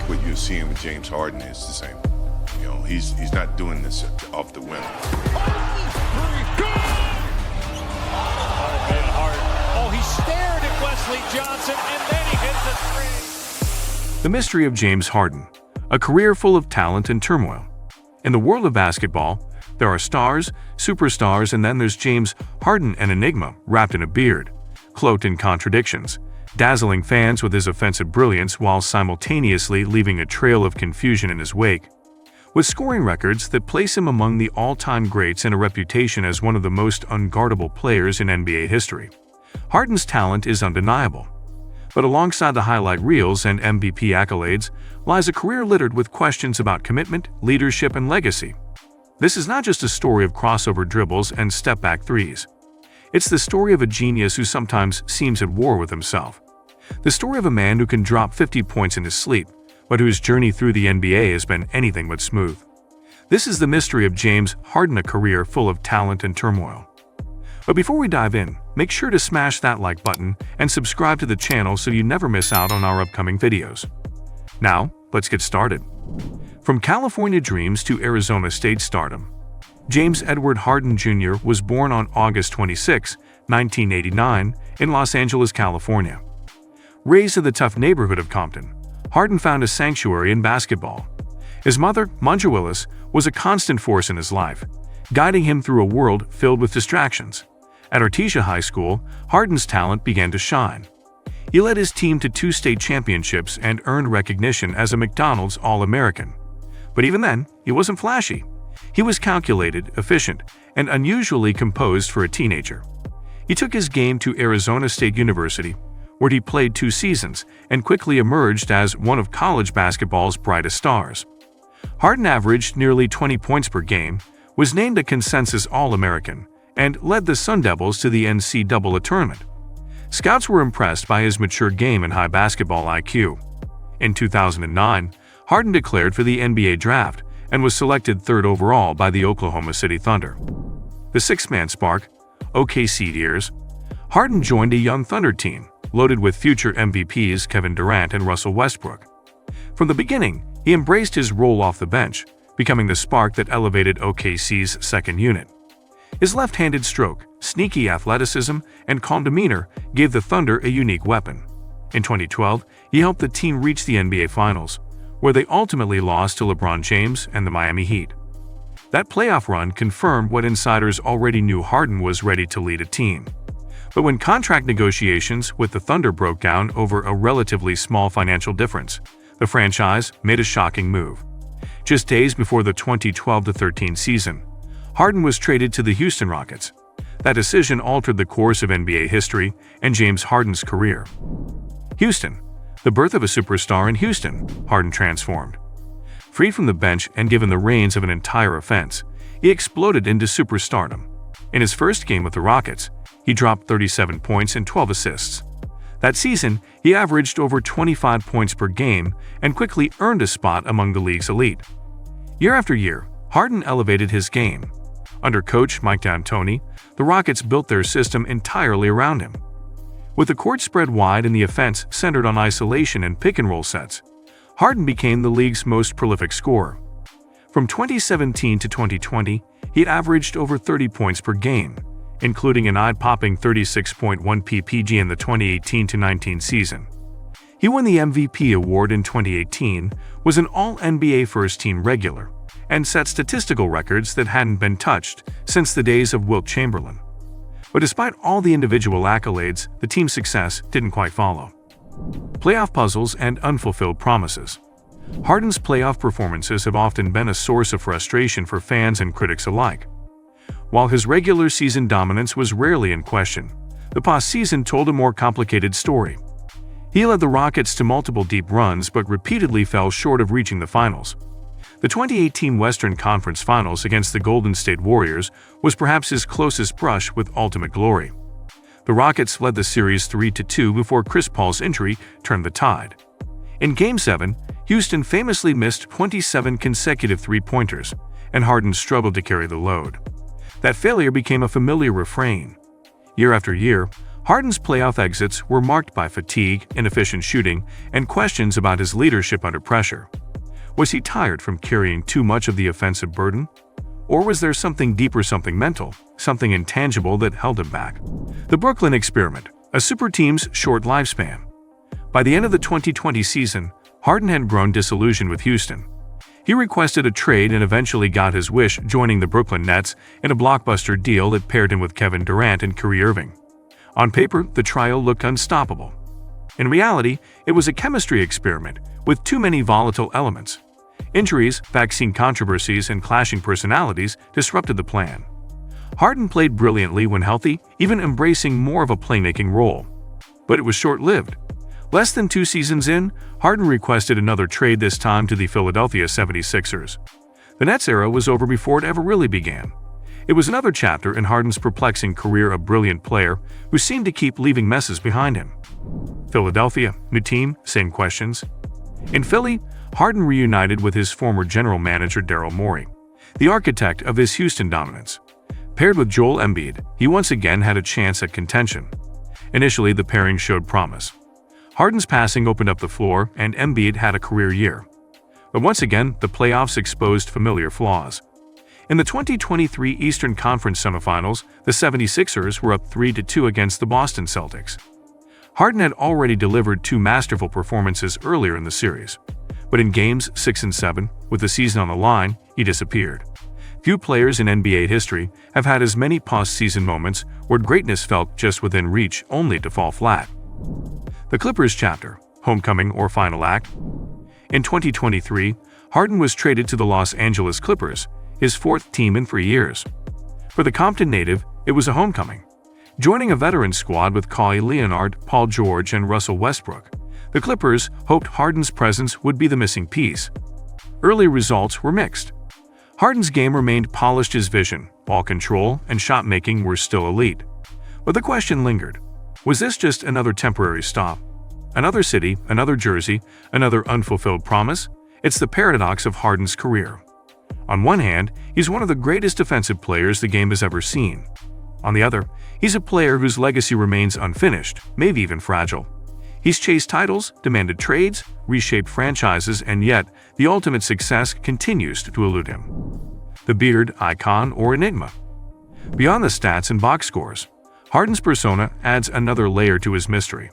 what you're seeing with James Harden is the same. You know, he's not doing this off the whim. Oh, he stared at Wesley Johnson, and then he hit the three. The mystery of James Harden, a career full of talent and turmoil. In the world of basketball, there are stars, superstars, and then there's James Harden, an enigma wrapped in a beard, cloaked in contradictions, dazzling fans with his offensive brilliance while simultaneously leaving a trail of confusion in his wake. With scoring records that place him among the all-time greats and a reputation as one of the most unguardable players in NBA history, Harden's talent is undeniable. But alongside the highlight reels and MVP accolades lies a career littered with questions about commitment, leadership, and legacy. This is not just a story of crossover dribbles and step-back threes. It's the story of a genius who sometimes seems at war with himself. The story of a man who can drop 50 points in his sleep, but whose journey through the NBA has been anything but smooth. This is the mystery of James Harden, a career full of talent and turmoil. But before we dive in, make sure to smash that like button and subscribe to the channel so you never miss out on our upcoming videos. Now, let's get started. From California dreams to Arizona State stardom, James Edward Harden Jr. was born on August 26, 1989, in Los Angeles, California. Raised in the tough neighborhood of Compton, Harden found a sanctuary in basketball. His mother, Manja Willis, was a constant force in his life, guiding him through a world filled with distractions. At Artesia High School, Harden's talent began to shine. He led his team to 2 state championships and earned recognition as a McDonald's All-American. But even then, he wasn't flashy. He was calculated, efficient, and unusually composed for a teenager. He took his game to Arizona State University, where he played 2 seasons and quickly emerged as one of college basketball's brightest stars. Harden averaged nearly 20 points per game, was named a consensus All-American, and led the Sun Devils to the NCAA tournament. Scouts were impressed by his mature game and high basketball IQ. In 2009, Harden declared for the NBA draft and was selected 3rd overall by the Oklahoma City Thunder. The six-man spark, OKC years, Harden joined a young Thunder team, loaded with future MVPs Kevin Durant and Russell Westbrook. From the beginning, he embraced his role off the bench, becoming the spark that elevated OKC's second unit. His left-handed stroke, sneaky athleticism, and calm demeanor gave the Thunder a unique weapon. In 2012, he helped the team reach the NBA Finals, where they ultimately lost to LeBron James and the Miami Heat. That playoff run confirmed what insiders already knew: Harden was ready to lead a team. But when contract negotiations with the Thunder broke down over a relatively small financial difference, the franchise made a shocking move. Just days before the 2012-13 season, Harden was traded to the Houston Rockets. That decision altered the course of NBA history and James Harden's career. Houston, the birth of a superstar in Houston, Harden transformed. Freed from the bench and given the reins of an entire offense, he exploded into superstardom. In his first game with the Rockets, he dropped 37 points and 12 assists. That season, he averaged over 25 points per game and quickly earned a spot among the league's elite. Year after year, Harden elevated his game. Under coach Mike D'Antoni, the Rockets built their system entirely around him. With the court spread wide and the offense centered on isolation and pick-and-roll sets, Harden became the league's most prolific scorer. From 2017 to 2020, he averaged over 30 points per game, including an eye-popping 36.1 PPG in the 2018-19 season. He won the MVP award in 2018, was an All-NBA first-team regular, and set statistical records that hadn't been touched since the days of Wilt Chamberlain. But despite all the individual accolades, the team's success didn't quite follow. Playoff puzzles and unfulfilled promises. Harden's playoff performances have often been a source of frustration for fans and critics alike. While his regular season dominance was rarely in question, the postseason told a more complicated story. He led the Rockets to multiple deep runs but repeatedly fell short of reaching the finals. The 2018 Western Conference Finals against the Golden State Warriors was perhaps his closest brush with ultimate glory. The Rockets led the series 3-2 before Chris Paul's injury turned the tide. In Game 7, Houston famously missed 27 consecutive three-pointers, and Harden struggled to carry the load. That failure became a familiar refrain. Year after year, Harden's playoff exits were marked by fatigue, inefficient shooting, and questions about his leadership under pressure. Was he tired from carrying too much of the offensive burden? Or was there something deeper, something mental, something intangible that held him back? The Brooklyn experiment, a super team's short lifespan. By the end of the 2020 season, Harden had grown disillusioned with Houston. He requested a trade and eventually got his wish, joining the Brooklyn Nets in a blockbuster deal that paired him with Kevin Durant and Kyrie Irving. On paper, the trio looked unstoppable. In reality, it was a chemistry experiment with too many volatile elements. Injuries, vaccine controversies, and clashing personalities disrupted the plan. Harden played brilliantly when healthy, even embracing more of a playmaking role. But it was short-lived. Less than 2 seasons in, Harden requested another trade, this time to the Philadelphia 76ers. The Nets era was over before it ever really began. It was another chapter in Harden's perplexing career, a brilliant player who seemed to keep leaving messes behind him. Philadelphia, new team, same questions. In Philly, Harden reunited with his former general manager Daryl Morey, the architect of his Houston dominance. Paired with Joel Embiid, he once again had a chance at contention. Initially, the pairing showed promise. Harden's passing opened up the floor, and Embiid had a career year. But once again, the playoffs exposed familiar flaws. In the 2023 Eastern Conference semifinals, the 76ers were up 3-2 against the Boston Celtics. Harden had already delivered 2 masterful performances earlier in the series. But in games 6 and 7, with the season on the line, he disappeared. Few players in NBA history have had as many postseason moments where greatness felt just within reach, only to fall flat. The Clippers chapter, homecoming or final act. In 2023, Harden was traded to the Los Angeles Clippers, his 4th team in 3 years. For the Compton native, it was a homecoming. Joining a veteran squad with Kawhi Leonard, Paul George, and Russell Westbrook, the Clippers hoped Harden's presence would be the missing piece. Early results were mixed. Harden's game remained polished, his vision, ball control, and shot making were still elite. But the question lingered. Was this just another temporary stop? Another city, another jersey, another unfulfilled promise? It's the paradox of Harden's career. On one hand, he's one of the greatest defensive players the game has ever seen. On the other, he's a player whose legacy remains unfinished, maybe even fragile. He's chased titles, demanded trades, reshaped franchises, and yet the ultimate success continues to elude him. The beard, icon, or enigma? Beyond the stats and box scores, Harden's persona adds another layer to his mystery.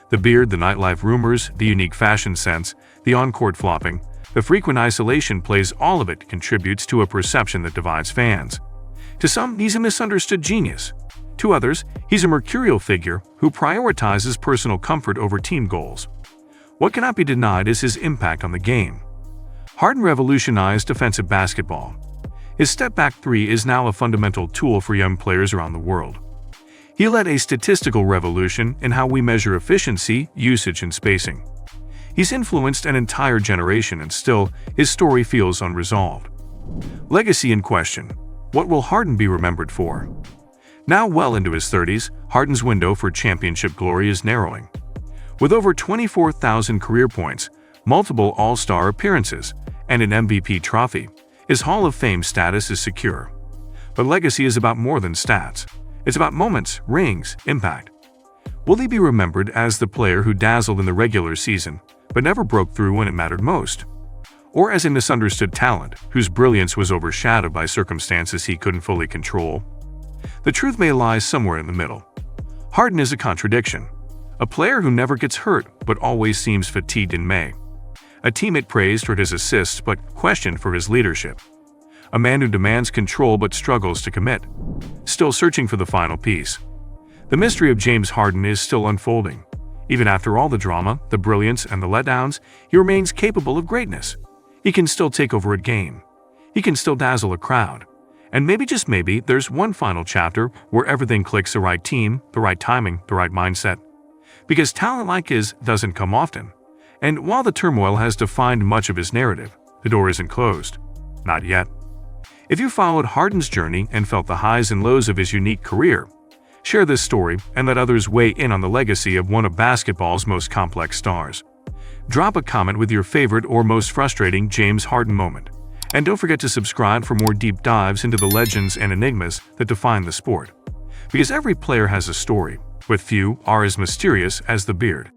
The beard, the nightlife rumors, the unique fashion sense, the on-court flopping, the frequent isolation plays, all of it contributes to a perception that divides fans. To some, he's a misunderstood genius. To others, he's a mercurial figure who prioritizes personal comfort over team goals. What cannot be denied is his impact on the game. Harden revolutionized defensive basketball. His step-back 3 is now a fundamental tool for young players around the world. He led a statistical revolution in how we measure efficiency, usage, and spacing. He's influenced an entire generation, and still, his story feels unresolved. Legacy in question. What will Harden be remembered for? Now well into his 30s, Harden's window for championship glory is narrowing. With over 24,000 career points, multiple All-Star appearances, and an MVP trophy, his Hall of Fame status is secure. But legacy is about more than stats. It's about moments, rings, impact. Will he be remembered as the player who dazzled in the regular season, but never broke through when it mattered most? Or as a misunderstood talent whose brilliance was overshadowed by circumstances he couldn't fully control? The truth may lie somewhere in the middle. Harden is a contradiction. A player who never gets hurt but always seems fatigued in May. A teammate praised for his assists but questioned for his leadership. A man who demands control but struggles to commit. Still searching for the final piece. The mystery of James Harden is still unfolding. Even after all the drama, the brilliance, and the letdowns, he remains capable of greatness. He can still take over a game. He can still dazzle a crowd. And maybe, just maybe, there's one final chapter where everything clicks: the right team, the right timing, the right mindset. Because talent like his doesn't come often. And while the turmoil has defined much of his narrative, the door isn't closed. Not yet. If you followed Harden's journey and felt the highs and lows of his unique career, share this story and let others weigh in on the legacy of one of basketball's most complex stars. Drop a comment with your favorite or most frustrating James Harden moment. And don't forget to subscribe for more deep dives into the legends and enigmas that define the sport. Because every player has a story, but few are as mysterious as the beard.